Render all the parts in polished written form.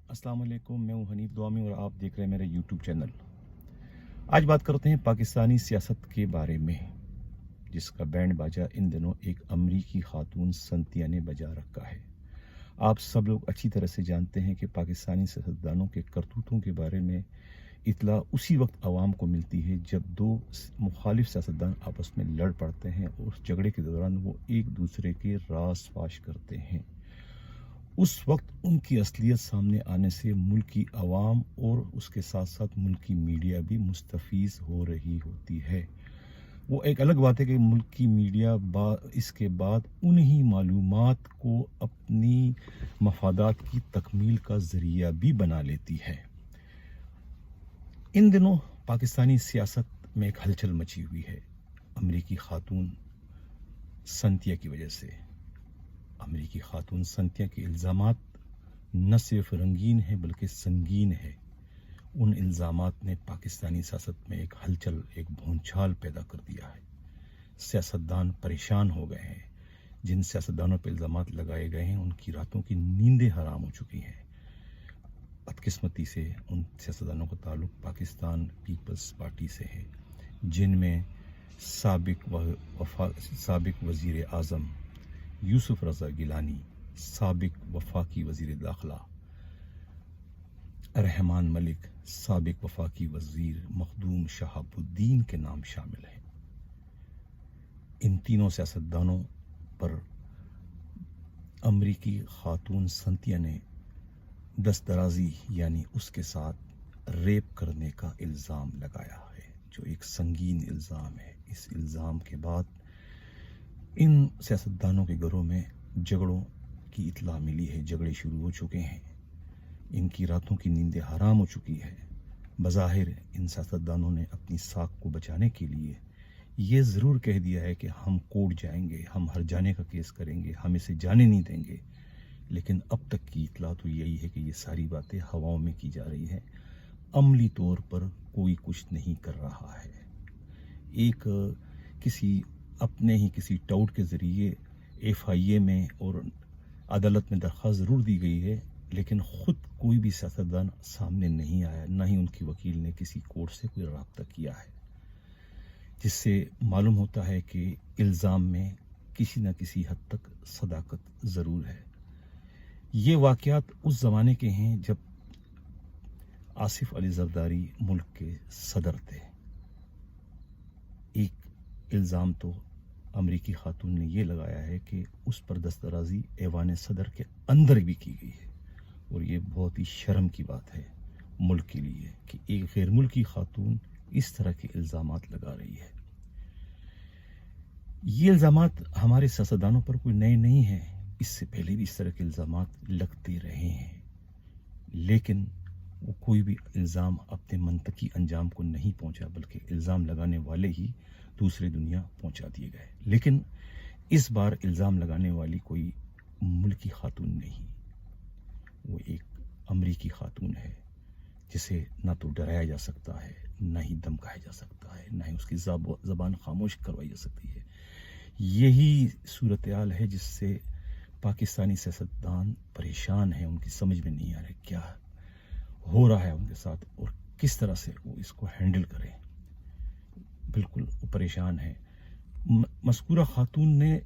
अस्सलाम वालेकुम, मैं हूं हनीफ दुआमी और आप देख रहे हैं मेरा यूट्यूब चैनल। आज बात करते हैं पाकिस्तानी सियासत के बारे में, जिसका बैंड बाजा इन दिनों एक अमरीकी खातून संतिया ने बजा रखा है। आप सब लोग अच्छी तरह से जानते हैं कि पाकिस्तानी सियासतदानों के करतूतों के बारे में इतला उसी वक्त आवाम को मिलती है जब दो मुखालिफ सियासतदान आपस में लड़ पड़ते हैं और उस झगड़े के दौरान वो एक दूसरे के राज फाश करते हैं। उस वक्त उनकी असलियत सामने आने से मुल्की अवाम और उसके साथ साथ मुल्की मीडिया भी मुस्तफीज़ हो रही होती है। वो एक अलग बात है कि मुल्की मीडिया इसके बाद उन्हीं मालूमात को अपनी मफादात की तकमील का ज़रिया भी बना लेती है। इन दिनों पाकिस्तानी सियासत में एक हलचल मची हुई है अमरीकी खातून संतिया की वजह से। अमरीकी खातून संतिया के इल्ज़ामात न सिर्फ रंगीन हैं बल्कि संगीन है। उन इल्ज़ामात ने पाकिस्तानी सियासत में एक हलचल, एक भूंचाल पैदा कर दिया है। सियासतदान परेशान हो गए हैं। जिन सियासतदानों पर इल्ज़ामात लगाए गए हैं उनकी रातों की नींदें हराम हो चुकी हैं। बदकिस्मती से उन सियासतदानों का ताल्लुक पाकिस्तान पीपल्स पार्टी से है, जिनमें साबिक वज़ीर आज़म यूसुफ रज़ा गिलानी, साबिक वफाकी वज़ीर दाखिला रहमान मलिक, साबिक वफाकी वज़ीर मखदूम शहाबुद्दीन के नाम शामिल हैं। इन तीनों सियासतदानों पर अमरीकी खातून संतिया ने दस्तराजी यानी उसके साथ रेप करने का इल्ज़ाम लगाया है, जो एक संगीन इल्ज़ाम है। इस इल्ज़ाम के बाद इन सियासतदानों के घरों में झगड़ों की इतला मिली है। झगड़े शुरू हो चुके हैं। इनकी रातों की नींदें हराम हो चुकी है। बज़ाहिर इन सियासतदानों ने अपनी साख को बचाने के लिए ये ज़रूर कह दिया है कि हम कोर्ट जाएंगे, हम हर जाने का केस करेंगे, हम इसे जाने नहीं देंगे। लेकिन अब तक की इतला तो यही है कि ये सारी बातें हवाओं में की जा रही है। अमली तौर पर कोई कुछ नहीं कर रहा है। एक अपने ही किसी टाउट के ज़रिए FIA में और अदालत में दरख्वास्त ज़रूर दी गई है, लेकिन ख़ुद कोई भी सियासतदान सामने नहीं आया, ना ही उनकी वकील ने किसी कोर्ट से कोई रब्ता किया है, जिससे मालूम होता है कि इल्ज़ाम में किसी न किसी हद तक सदाकत ज़रूर है। ये वाक़यात उस ज़माने के हैं जब आसिफ अली ज़रदारी मुल्क के सदर थे। एक इल्ज़ाम तो अमरीकी खातून ने यह लगाया है कि उस पर दस्तराजी ऐवान सदर के अंदर भी की गई है, और ये बहुत ही शर्म की बात है मुल्क के लिए कि एक गैर मुल्की खातून इस तरह के इल्ज़ामात लगा रही है। ये इल्ज़ामात हमारे सियासतदानों पर कोई नए नहीं हैं। इससे पहले भी इस तरह के इल्ज़ामात लगते रहे हैं, लेकिन वो कोई भी इल्ज़ाम अपने मंतकी अंजाम को नहीं पहुंचा, बल्कि इल्ज़ाम लगाने वाले ही दूसरी दुनिया पहुंचा दिए गए। लेकिन इस बार इल्ज़ाम लगाने वाली कोई मुल्की खातून नहीं, वो एक अमरीकी खातून है, जिसे ना तो डराया जा सकता है, ना ही धमकाया जा सकता है, ना ही उसकी ज़बान खामोश करवाई जा सकती है। यही सूरत हाल है जिससे पाकिस्तानी सियासतदान परेशान हैं। उनकी समझ में नहीं आ रहा क्या हो रहा है उनके साथ और किस तरह से वो इसको हैंडल करें। बिल्कुल वो परेशान है। मज़कूरा खातून ने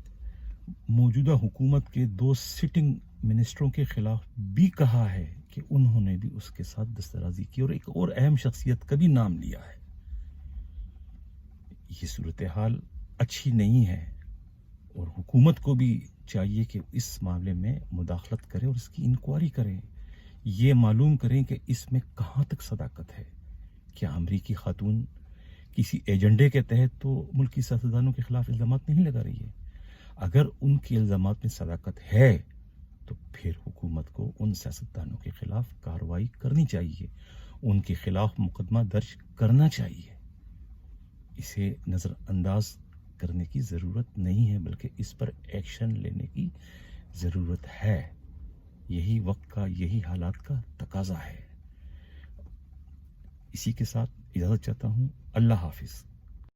मौजूदा हुकूमत के 2 सिटिंग मिनिस्टरों के ख़िलाफ़ भी कहा है कि उन्होंने भी उसके साथ दस्तराजी की, और एक और अहम शख्सियत का भी नाम लिया है। ये सूरत हाल अच्छी नहीं है, और हुकूमत को भी चाहिए कि इस मामले में मुदाखलत करे और इसकी इंक्वायरी करें। ये मालूम करें कि इसमें कहाँ तक सदाकत है। क्या अमरीकी खातून किसी एजेंडे के तहत तो मुल्की सियासतदानों के खिलाफ इल्ज़ामात नहीं लगा रही है? अगर उनके इल्ज़ामात में सदाकत है तो फिर हुकूमत को उन सियासतदानों के खिलाफ कार्रवाई करनी चाहिए, उनके खिलाफ मुकदमा दर्ज करना चाहिए। इसे नज़रअंदाज करने की ज़रूरत नहीं है, बल्कि इस पर एक्शन लेने की ज़रूरत है। यही वक्त का, यही हालात का तकाज़ा है। इसी के साथ इजाज़त चाहता हूँ। अल्लाह हाफिज़।